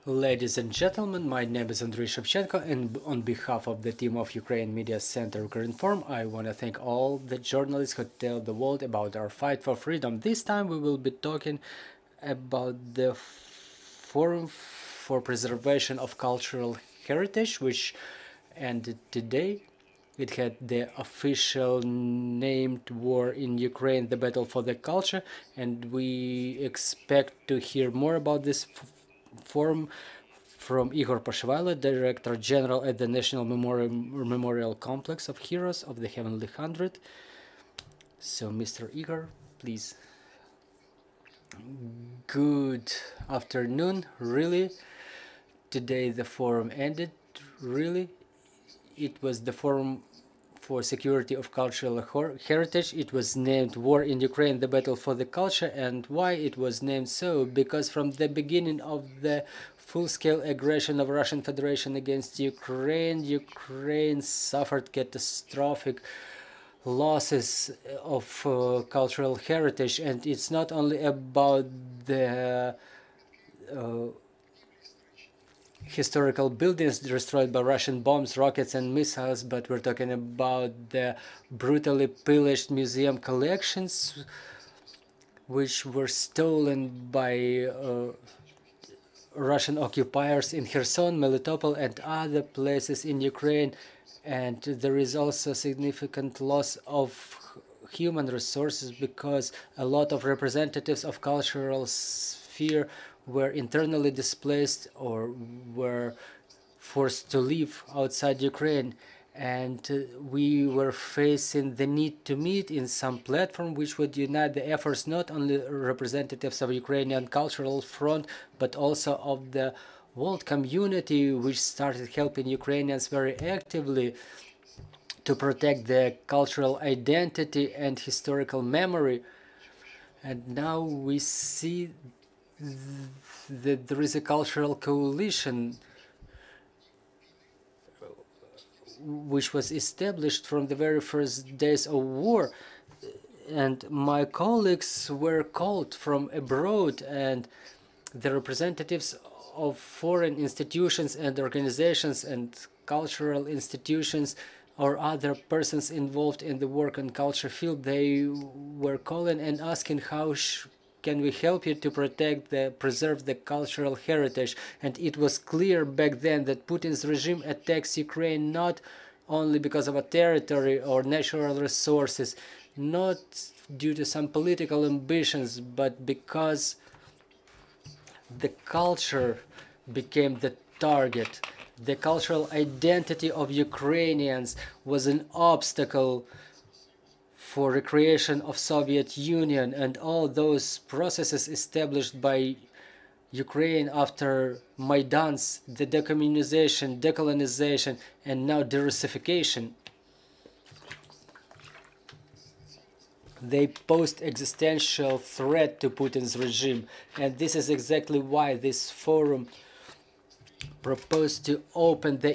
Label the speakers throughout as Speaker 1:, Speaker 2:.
Speaker 1: Ladies and gentlemen, my name is Andrei Shevchenko, and on behalf of the team of Ukraine Media Center Ukrinform, I want to thank all the journalists who tell the world about our fight for freedom. This time we will be talking about the Forum for Preservation of Cultural Heritage, which ended today. It had the official named war in Ukraine, the battle for the culture, and we expect to hear more about this forum from Ihor Poshivaylo, Director General at the National Memorial Complex of Heroes of the Heavenly Hundred. So, Mr. Ihor, please. Good afternoon. Really, today the forum ended. Really, it was the Forum for Security of Cultural Heritage. It was named War in Ukraine, the Battle for the Culture. And why it was named so? Because from the beginning of the full-scale aggression of Russian Federation against Ukraine, Ukraine suffered catastrophic losses of cultural heritage. And it's not only about the historical buildings destroyed by Russian bombs, rockets and missiles, but we're talking about the brutally pillaged museum collections which were stolen by Russian occupiers in Kherson, Melitopol and other places in Ukraine. And there is also significant loss of human resources because a lot of representatives of cultural sphere were internally displaced or were forced to live outside Ukraine. And we were facing the need to meet in some platform which would unite the efforts not only representatives of Ukrainian cultural front, but also of the world community, which started helping Ukrainians very actively to protect their cultural identity and historical memory. And now we see that there is a cultural coalition which was established from the very first days of war. And my colleagues were called from abroad, and the representatives of foreign institutions and organizations and cultural institutions or other persons involved in the work and culture field, they were calling and asking how can we help you to preserve the cultural heritage. And it was clear back then that Putin's regime attacks Ukraine not only because of a territory or natural resources, not due to some political ambitions, but because the culture became the target. The cultural identity of Ukrainians was an obstacle for recreation of Soviet Union and all those processes established by Ukraine after Maidan's, the decommunization, decolonization, and now derussification. They posed existential threat to Putin's regime, and this is exactly why this forum proposed to open the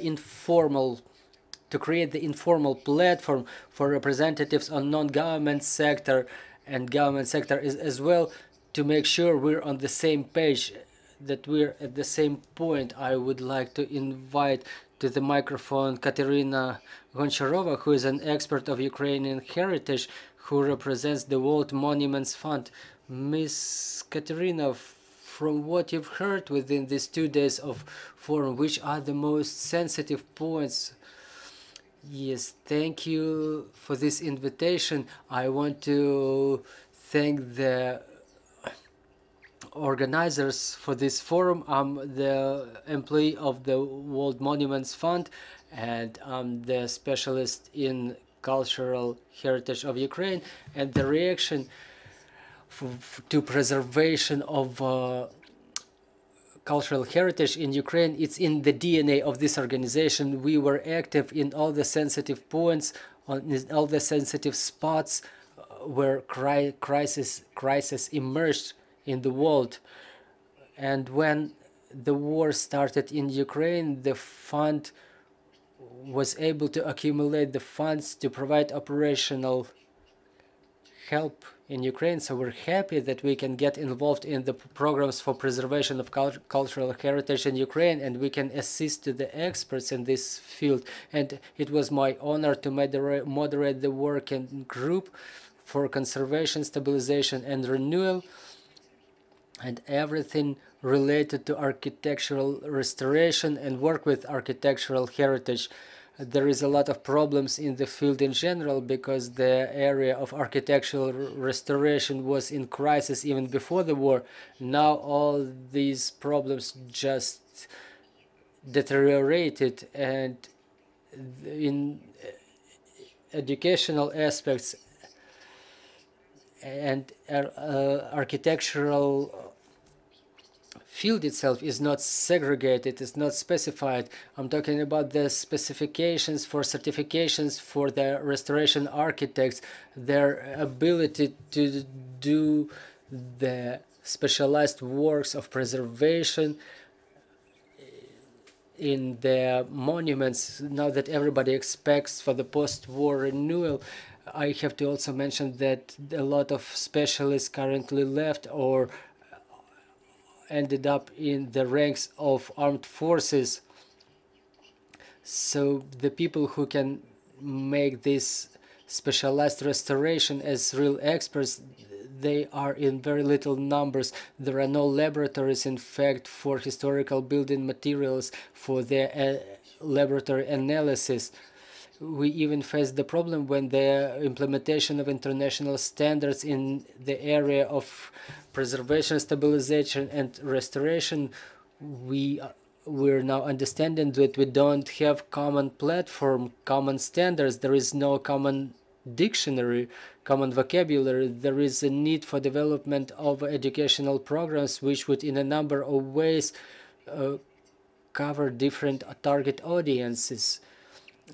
Speaker 1: to create the informal platform for representatives on non-government sector and government sector as well, to make sure we're on the same page, that we're at the same point. I would like to invite to the microphone Kateryna Goncharova, who is an expert of Ukrainian heritage, who represents the World Monuments Fund. Miss Kateryna, from what you've heard within these 2 days of forum, which are the most sensitive points? Yes, thank you for this invitation. I want to thank the organizers for this forum. I'm the employee of the World Monuments Fund, and I'm the specialist in cultural heritage of Ukraine. And the reaction to preservation of cultural heritage in Ukraine, it's in the DNA of this organization. We were active in all the sensitive points, on all the sensitive spots where crisis emerged in the world. And when the war started in Ukraine, the fund was able to accumulate the funds to provide operational help in Ukraine, so we're happy that we can get involved in the programs for preservation of cultural heritage in Ukraine, and we can assist to the experts in this field. And it was my honor to moderate the working group for conservation, stabilization, and renewal, and everything related to architectural restoration and work with architectural heritage. There is a lot of problems in the field in general because the area of architectural restoration was in crisis even before the war. Now all these problems just deteriorated, and in educational aspects and architectural field itself is not segregated, it's not specified. I'm talking about the specifications for certifications for the restoration architects, their ability to do the specialized works of preservation in the monuments, now that everybody expects for the post-war renewal. I have to also mention that a lot of specialists currently left or ended up in the ranks of armed forces. So the people who can make this specialized restoration as real experts, they are in very little numbers. There are no laboratories, in fact, for historical building materials for the laboratory analysis. We even face the problem when the implementation of international standards in the area of preservation, stabilization, and restoration. We're now understanding that we don't have common platform, common standards. There is no common dictionary, common vocabulary. There is a need for development of educational programs which would in a number of ways cover different target audiences.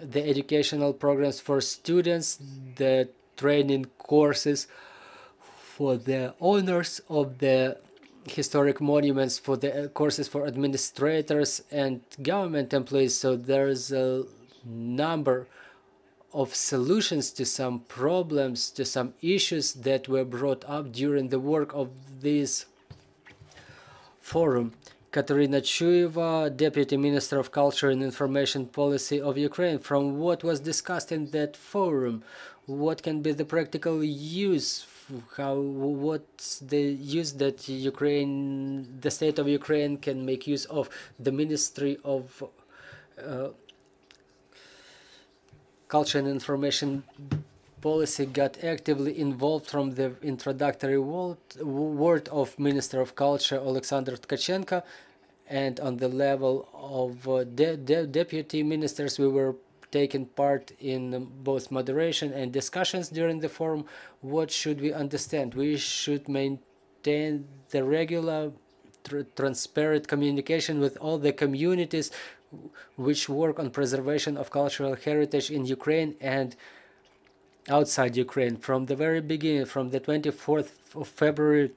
Speaker 1: The educational programs for students, the training courses for the owners of the historic monuments, for the courses for administrators and government employees. So there's a number of solutions to some problems, to some issues that were brought up during the work of this forum. Kateryna Chuyeva, Deputy Minister of Culture and Information Policy of Ukraine. From what was discussed in that forum, what can be the practical use? What's the use that the state of Ukraine can make use of? The Ministry of Culture and Information Policy got actively involved from the introductory word of Minister of Culture Alexander Tkachenko, and on the level of deputy ministers, we were taking part in both moderation and discussions during the forum. What should we understand? We should maintain the regular, transparent communication with all the communities which work on preservation of cultural heritage in Ukraine and outside Ukraine. From the very beginning, from the 24th of February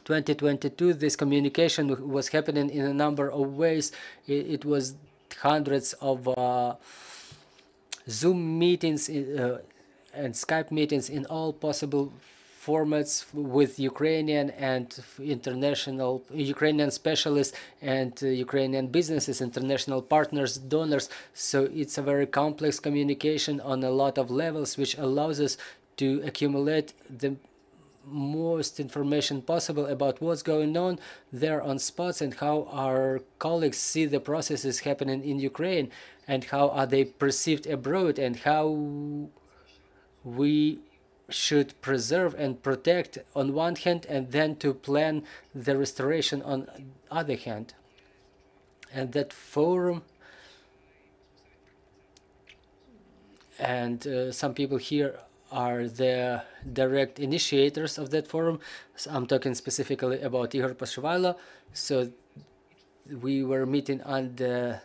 Speaker 1: 2022, this communication was happening in a number of ways. It was hundreds of Zoom meetings and Skype meetings in all possible formats with Ukrainian and international Ukrainian specialists and Ukrainian businesses, international partners, donors. So it's a very complex communication on a lot of levels, which allows us to accumulate the most information possible about what's going on there on spots and how our colleagues see the processes happening in Ukraine and how are they perceived abroad and how we should preserve and protect on one hand and then to plan the restoration on the other hand. And that forum, and some people here are the direct initiators of that forum. So I'm talking specifically about Ihor Poshivaylo. So we were meeting on the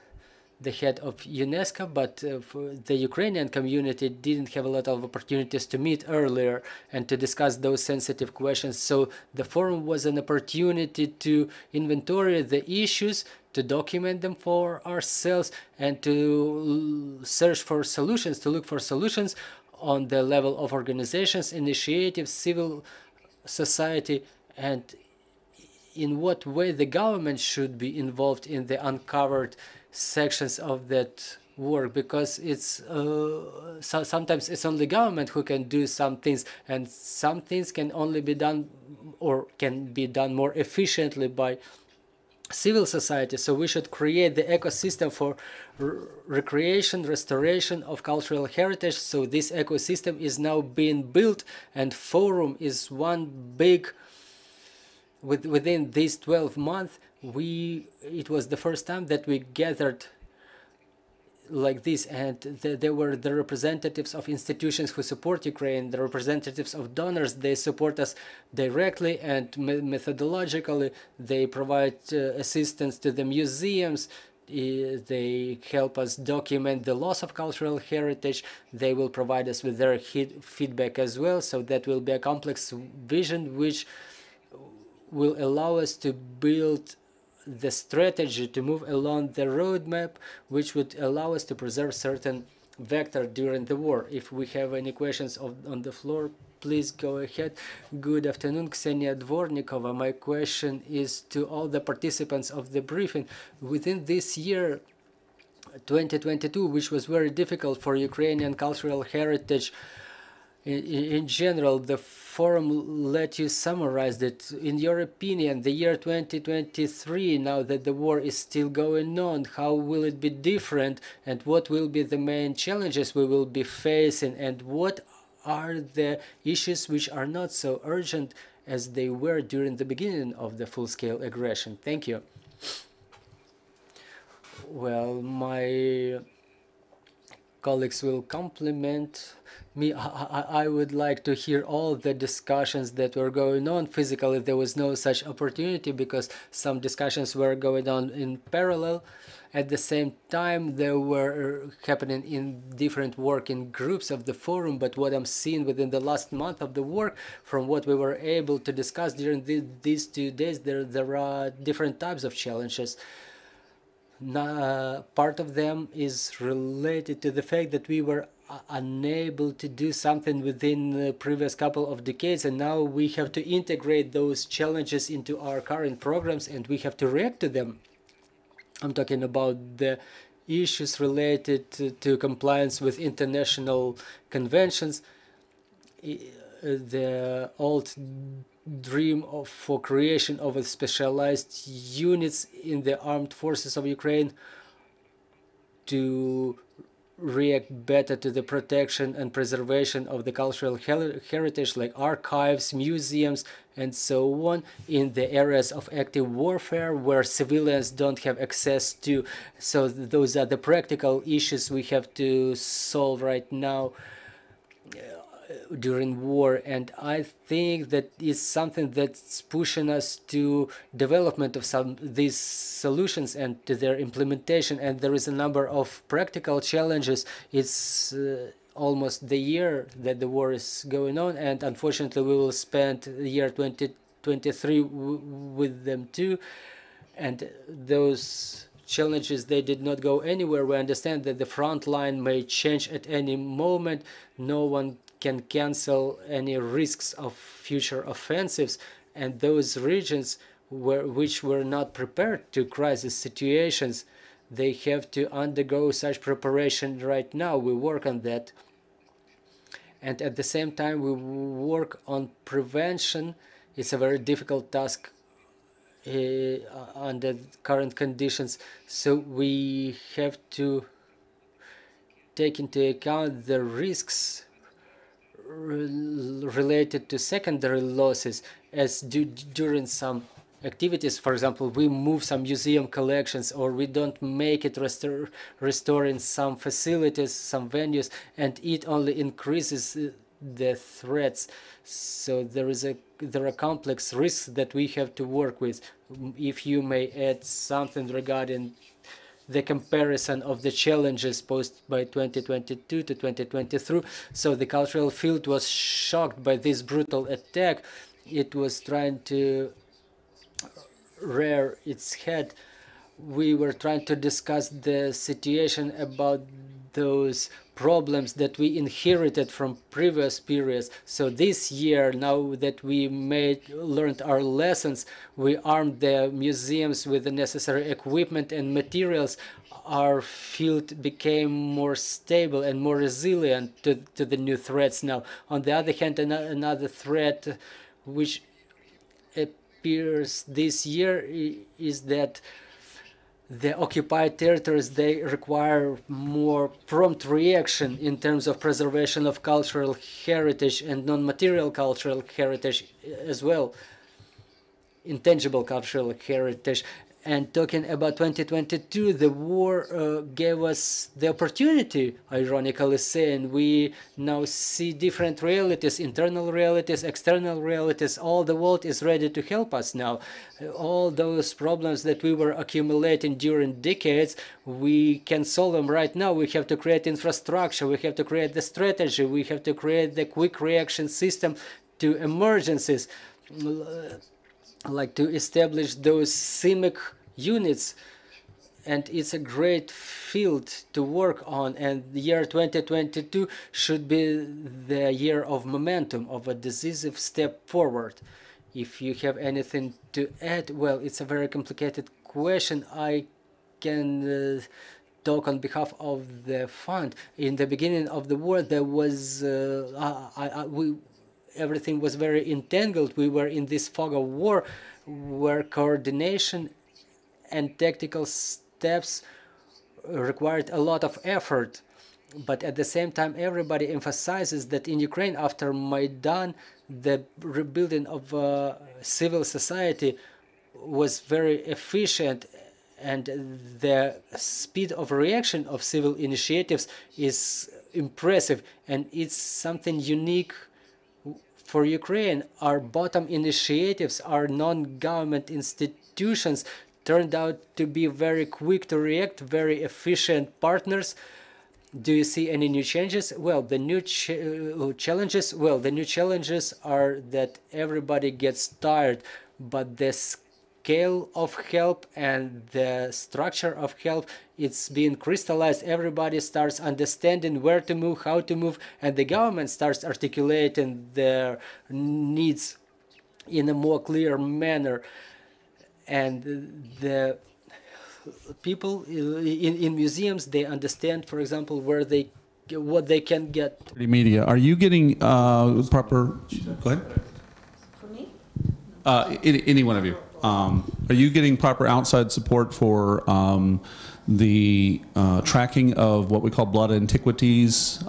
Speaker 1: head of UNESCO, but the Ukrainian community didn't have a lot of opportunities to meet earlier and to discuss those sensitive questions. So the forum was an opportunity to inventory the issues, to document them for ourselves, and to search for solutions, to look for solutions on the level of organizations, initiatives, civil society, and in what way the government should be involved in the uncovered sections of that work, because it's sometimes it's only government who can do some things, and some things can only be done or can be done more efficiently by civil society. So we should create the ecosystem for recreation, restoration of cultural heritage. So this ecosystem is now being built, and forum is one big, within these 12 months, it was the first time that we gathered like this, and there were the representatives of institutions who support Ukraine, the representatives of donors. They support us directly and methodologically. They provide assistance to the museums. They help us document the loss of cultural heritage. They will provide us with their feedback as well. So that will be a complex vision which will allow us to build the strategy to move along the roadmap, which would allow us to preserve certain vector during the war. If we have any questions on the floor, please go ahead. Good afternoon, Ksenia Dvornikova. My question is to all the participants of the briefing. Within this year, 2022, which was very difficult for Ukrainian cultural heritage in general, the forum let you summarize it. In your opinion, the year 2023, now that the war is still going on, how will it be different, and what will be the main challenges we will be facing, and what are the issues which are not so urgent as they were during the beginning of the full-scale aggression? Thank you. Well, my colleagues will compliment me. I would like to hear all the discussions that were going on. Physically, there was no such opportunity because some discussions were going on in parallel. At the same time, they were happening in different working groups of the forum. But what I'm seeing within the last month of the work, from what we were able to discuss during these 2 days, there are different types of challenges. Part of them is related to the fact that we were unable to do something within the previous couple of decades, and now we have to integrate those challenges into our current programs, and we have to react to them. I'm talking about the issues related to compliance with international conventions, the old dream for creation of a specialized units in the armed forces of Ukraine to react better to the protection and preservation of the cultural heritage, like archives, museums, and so on, in the areas of active warfare where civilians don't have access to. So those are the practical issues we have to solve right now during war, and I think that is something that's pushing us to development of some these solutions and to their implementation. And there is a number of practical challenges. It's almost the year that the war is going on, and unfortunately we will spend the year 2023 with them too, and those challenges, they did not go anywhere. We understand that the front line may change at any moment. No one can cancel any risks of future offensives, and those regions which were not prepared to crisis situations, they have to undergo such preparation right now. We work on that, and at the same time we work on prevention. It's a very difficult task under current conditions, so we have to take into account the risks related to secondary losses, as during some activities, for example, we move some museum collections, or we don't make it restoring some facilities, some venues, and it only increases the threats. So there are complex risks that we have to work with. If you may add something regarding the comparison of the challenges posed by 2022 to 2023. So the cultural field was shocked by this brutal attack. It was trying to rear its head. We were trying to discuss the situation about those problems that we inherited from previous periods. So this year, now that we learned our lessons, we armed the museums with the necessary equipment and materials. Our field became more stable and more resilient to the new threats now. On the other hand, another threat which appears this year is that the occupied territories, they require more prompt reaction in terms of preservation of cultural heritage and non-material cultural heritage as well, intangible cultural heritage. And talking about 2022, the war gave us the opportunity, ironically saying. We now see different realities, internal realities, external realities. All the world is ready to help us now. All those problems that we were accumulating during decades, we can solve them right now. We have to create infrastructure. We have to create the strategy. We have to create the quick reaction system to emergencies, like to establish those CIMIC units, and it's a great field to work on. And the year 2022 should be the year of momentum, of a decisive step forward. If you have anything to add, well, it's a very complicated question. I can talk on behalf of the fund. In the beginning of the war, there was everything was very entangled. We were in this fog of war where coordination and tactical steps required a lot of effort. But at the same time, everybody emphasizes that in Ukraine, after Maidan, the rebuilding of civil society was very efficient, and the speed of reaction of civil initiatives is impressive, and it's something unique for Ukraine. Our bottom initiatives, our non-government institutions turned out to be very quick to react, very efficient partners. Do you see any new changes? Well, the new challenges. Well, the new challenges are that everybody gets tired, but the scale of help and the structure of help, it's being crystallized. Everybody starts understanding where to move, how to move, and the government starts articulating their needs in a more clear manner. And the people in museums, they understand, for example, what they can get.
Speaker 2: Media, are you getting proper? Go ahead.
Speaker 3: For me?
Speaker 2: Any one of you. Are you getting proper outside support for the tracking of what we call blood antiquities,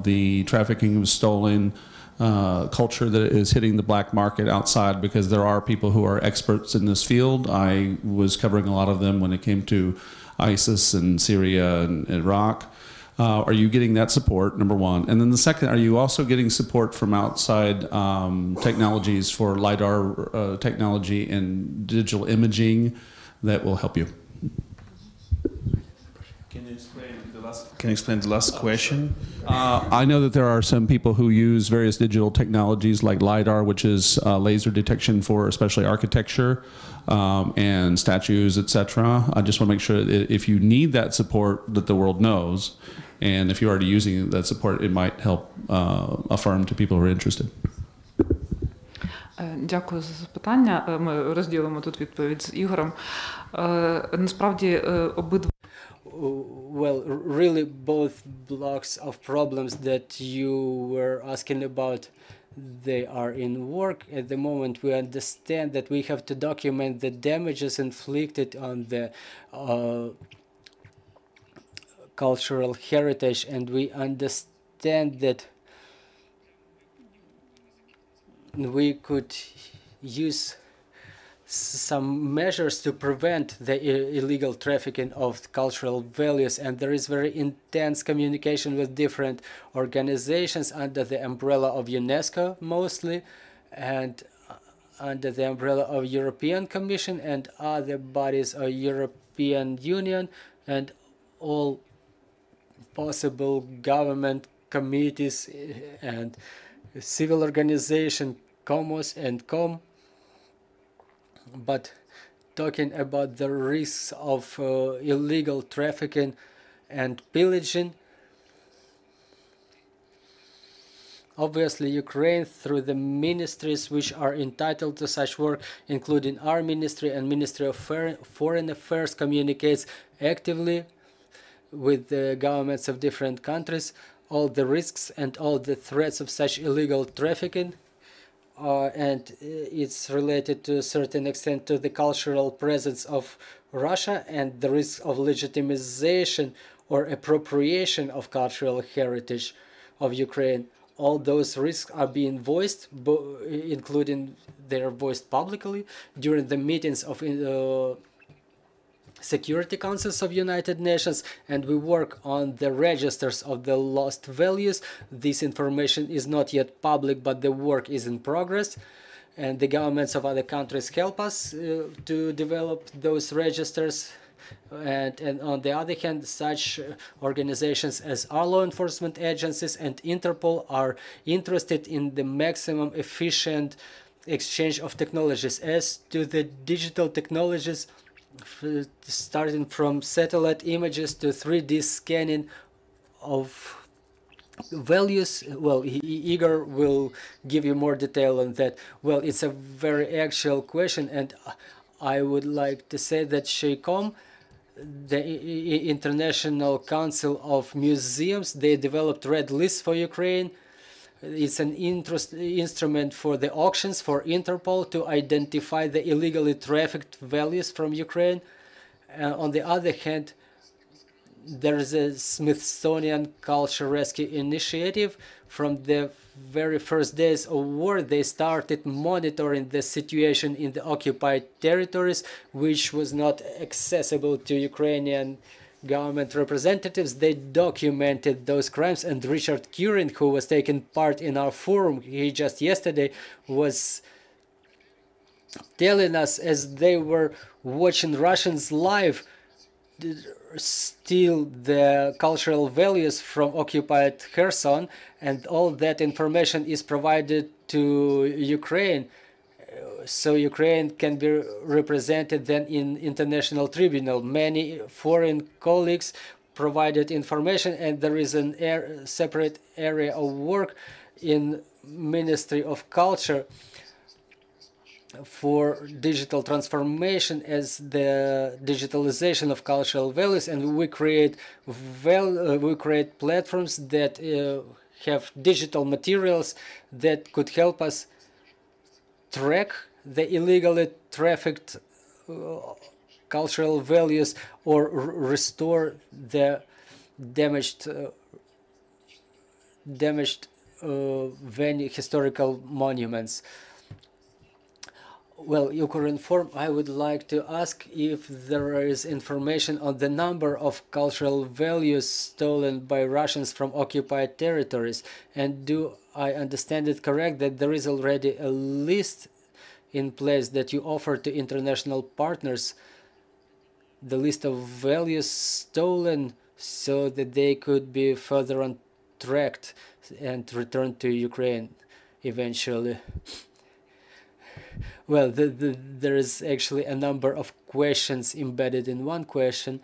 Speaker 2: the trafficking of stolen culture that is hitting the black market outside? Because there are people who are experts in this field. I was covering a lot of them when it came to ISIS and Syria and Iraq. Are you getting that support, number one? And then the second, are you also getting support from outside technologies for LiDAR technology and digital imaging that will help you?
Speaker 4: Can you explain the last question?
Speaker 2: I know that there are some people who use various digital technologies like LiDAR, which is laser detection for especially architecture and statues, etc. I just want to make sure that if you need that support, that the world knows. And if you're already using that support, it might help affirm to people who are interested.
Speaker 3: Дякую за запитання. Ми розділимо тут відповідь з Ігорем. Насправді обидва.
Speaker 1: Well, really both blocks of problems that you were asking about, they are in work. At the moment, we understand that we have to document the damages inflicted on the cultural heritage, and we understand that we could use some measures to prevent the illegal trafficking of cultural values, and there is very intense communication with different organizations under the umbrella of UNESCO mostly, and under the umbrella of European Commission and other bodies of European Union, and all possible government committees and civil organization, Comos and Com. But talking about the risks of illegal trafficking and pillaging, Obviously, Ukraine, through the ministries which are entitled to such work, including our ministry and Ministry of Foreign Affairs, communicates actively with the governments of different countries all the risks and all the threats of such illegal trafficking. And it's related to a certain extent to the cultural presence of Russia and the risk of legitimization or appropriation of cultural heritage of Ukraine. All those risks are being voiced, including they are voiced publicly during the meetings of Security Councils of United Nations, and we work on the registers of the lost values. This information is not yet public, but the work is in progress, and the governments of other countries help us to develop those registers. And on the other hand, such organizations as our law enforcement agencies and Interpol are interested in the maximum efficient exchange of technologies. As to the digital technologies, starting from satellite images to 3D scanning of values, well, Igor will give you more detail on that. Well, it's a very actual question, and I would like to say that SHEICOM, the International Council of Museums, they developed red lists for Ukraine. It's an instrument for the auctions for Interpol to identify the illegally trafficked values from Ukraine. On the other hand, there is a Smithsonian Culture Rescue Initiative. From the very first days of war, they started monitoring the situation in the occupied territories, which was not accessible to Ukrainian government representatives. They documented those crimes, and Richard Curin, who was taking part in our forum, he just yesterday was telling us, as they were watching Russians live steal the cultural values from occupied Kherson, and all that information is provided to Ukraine, so Ukraine can be represented then in international tribunal. Many foreign colleagues provided information, and there is a separate area of work in Ministry of Culture for digital transformation as the digitalization of cultural values, and we create platforms that have digital materials that could help us track the illegally trafficked cultural values or restore the damaged historical monuments. Well, Ukrinform, I would like to ask if there is information on the number of cultural values stolen by Russians from occupied territories, and do I understand it correct that there is already a list in place that you offer to international partners, the list of values stolen, so that they could be further on tracked and returned to Ukraine eventually? Well, there is actually a number of questions embedded in one question.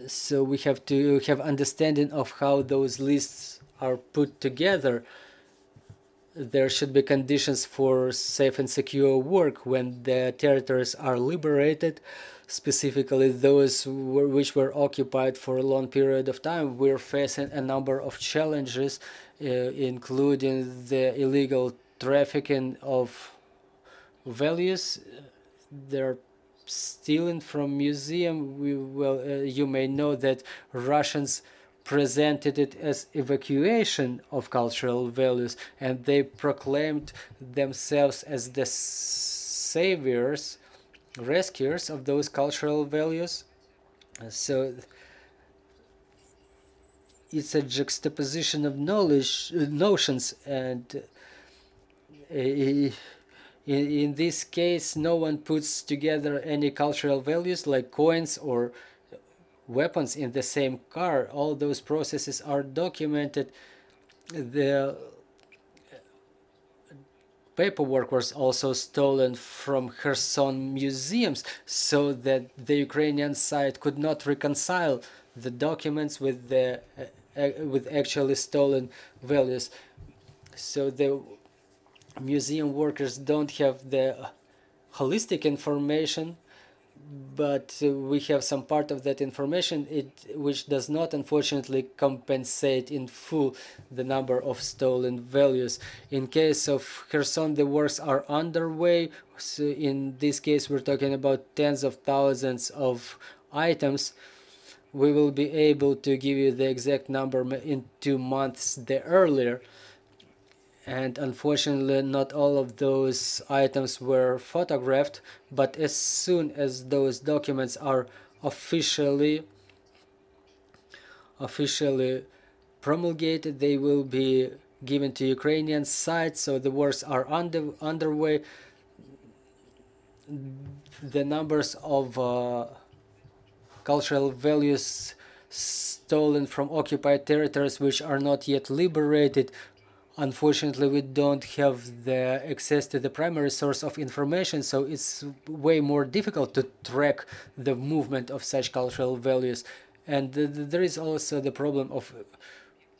Speaker 1: So we have to have understanding of how those lists are put together. There should be conditions for safe and secure work when the territories are liberated, specifically those which were occupied for a long period of time. We're facing a number of challenges, including the illegal trafficking of values. They're stealing from museum. You may know that Russians presented it as evacuation of cultural values, and they proclaimed themselves as the saviors, rescuers of those cultural values. So it's a juxtaposition of notions, and in this case no one puts together any cultural values like coins or weapons in the same car. All those processes are documented. The paperwork was also stolen from Kherson museums, so that the Ukrainian side could not reconcile the documents with the with actually stolen values. So the museum workers don't have the holistic information, but we have some part of that information which does not unfortunately compensate in full the number of stolen values. In case of Kherson, the works are underway. So in this case, we're talking about tens of thousands of items. We will be able to give you the exact number in 2 months the earlier. And unfortunately, not all of those items were photographed, but as soon as those documents are officially promulgated, they will be given to Ukrainian sites. So the works are underway. The numbers of cultural values stolen from occupied territories which are not yet liberated, unfortunately, we don't have the access to the primary source of information, so it's way more difficult to track the movement of such cultural values. And there is also the problem of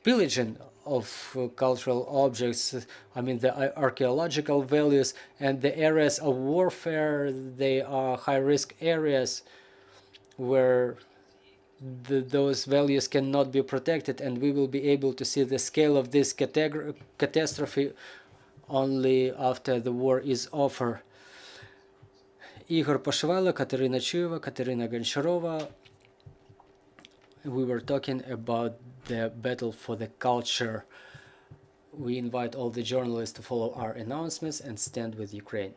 Speaker 1: pillaging of cultural objects. I mean, the archaeological values and the areas of warfare, they are high-risk areas where those values cannot be protected, and we will be able to see the scale of this catastrophe only after the war is over. Ihor Poshivaylo, Kateryna Chuyeva, Kateryna Goncharova. We were talking about the battle for the culture. We invite all the journalists to follow our announcements and stand with Ukraine.